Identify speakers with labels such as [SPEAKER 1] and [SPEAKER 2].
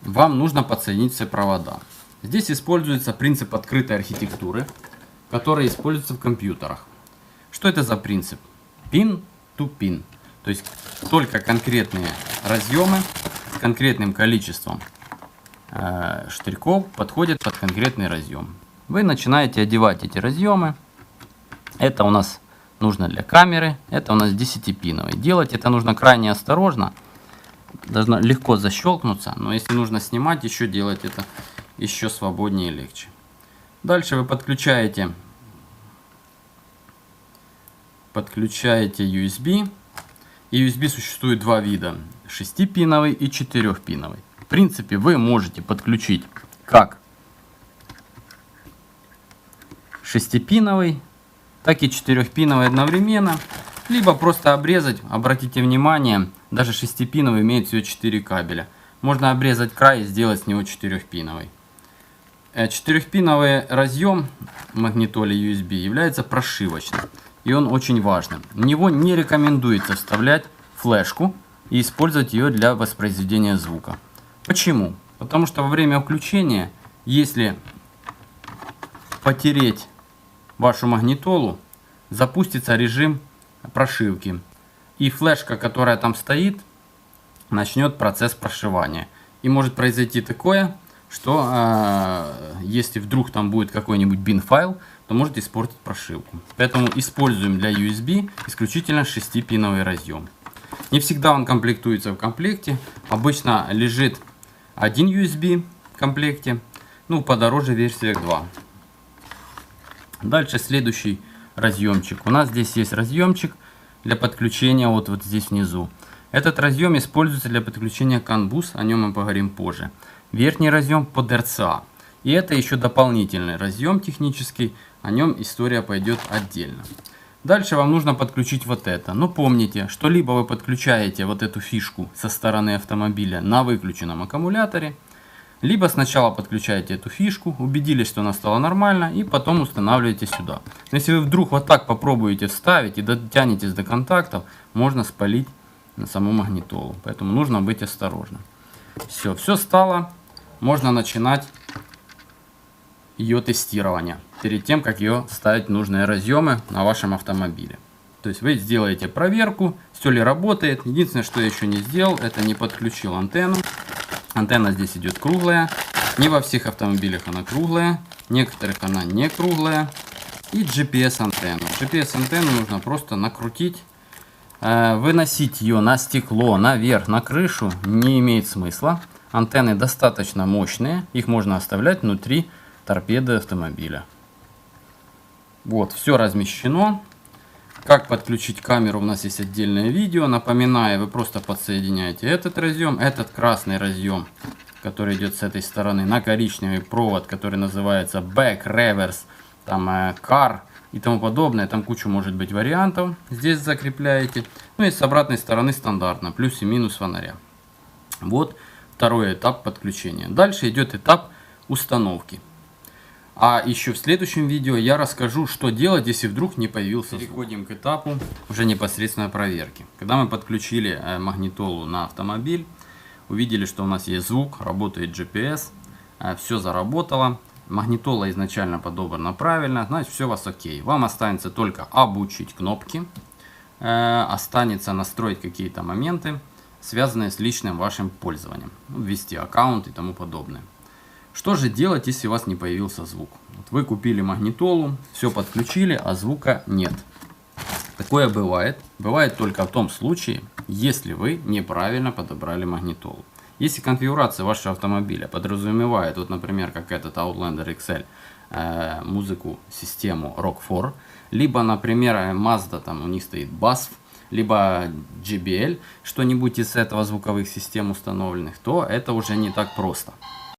[SPEAKER 1] вам нужно подсоединить все провода. Здесь используется принцип открытой архитектуры, который используется в компьютерах. Что это за принцип? Pin to pin. То есть только конкретные разъемы с конкретным количеством штырьков подходят под конкретный разъем. Вы начинаете одевать эти разъемы. Это у нас нужно для камеры, это у нас 10-пиновый. Делать это нужно крайне осторожно. Должно легко защелкнуться, но если нужно снимать, еще делать это еще свободнее и легче. Дальше вы подключаете USB. И USB существует два вида: 6-пиновый и 4-пиновый. В принципе, вы можете подключить как 6-пиновый, так и 4-пиновый одновременно, либо просто обрезать. Обратите внимание, даже 6-пиновый имеет всего 4 кабеля. Можно обрезать край и сделать с него 4-пиновый. 4-пиновый разъем в магнитоле USB является прошивочным, и он очень важным. В него не рекомендуется вставлять флешку и использовать ее для воспроизведения звука. Почему? Потому что во время включения, если потереть вашу магнитолу, запустится режим прошивки, и флешка, которая там стоит, начнет процесс прошивания. И может произойти такое, что если вдруг там будет какой-нибудь bin-файл, то может испортить прошивку. Поэтому используем для USB исключительно 6-пиновый разъем. Не всегда он комплектуется в комплекте. Обычно лежит один USB в комплекте, ну подороже версия 2. Дальше следующий разъемчик. У нас здесь есть разъемчик для подключения вот здесь внизу. Этот разъем используется для подключения CAN bus, о нем мы поговорим позже. Верхний разъем под RCA. И это еще дополнительный разъем технический, о нем история пойдет отдельно. Дальше вам нужно подключить вот это. Но помните, что либо вы подключаете вот эту фишку со стороны автомобиля на выключенном аккумуляторе, либо сначала подключаете эту фишку, убедились, что она стала нормально, и потом устанавливаете сюда. Но если вы вдруг вот так попробуете вставить и дотянетесь до контактов, можно спалить на саму магнитолу. Поэтому нужно быть осторожным. Все стало. Можно начинать ее тестирование перед тем, как ее ставить в нужные разъемы на вашем автомобиле. То есть вы сделаете проверку, все ли работает. Единственное, что я еще не сделал, это не подключил антенну. Антенна здесь идет круглая. Не во всех автомобилях она круглая, в некоторых она не круглая. И GPS антенну. GPS антенну нужно просто накрутить. Выносить ее на стекло, наверх, на крышу не имеет смысла. Антенны достаточно мощные, их можно оставлять внутри торпеды автомобиля. Вот, все размещено. Как подключить камеру, у нас есть отдельное видео. Напоминаю, вы просто подсоединяете этот разъем, этот красный разъем, который идет с этой стороны, на коричневый провод, который называется back, reverse, там car и тому подобное. Там куча может быть вариантов. Здесь закрепляете. Ну и с обратной стороны стандартно, плюс и минус фонаря. Вот второй этап подключения. Дальше идет этап установки. А еще в следующем видео я расскажу, что делать, если вдруг не появился звук. Переходим к этапу уже непосредственной проверки. Когда мы подключили магнитолу на автомобиль, увидели, что у нас есть звук, работает GPS, все заработало. Магнитола изначально подобрана правильно, значит все у вас окей. Вам останется только обучить кнопки, останется настроить какие-то моменты, связанные с личным вашим пользованием, ввести аккаунт и тому подобное. Что же делать, если у вас не появился звук? Вот вы купили магнитолу, все подключили, а звука нет. Такое бывает. Бывает только в том случае, если вы неправильно подобрали магнитолу. Если конфигурация вашего автомобиля подразумевает, вот, например, как этот Outlander XL, музыку, систему Rock4, либо, например, Mazda, там у них стоит BASF, либо JBL, что-нибудь из этого звуковых систем установленных, то это уже не так просто.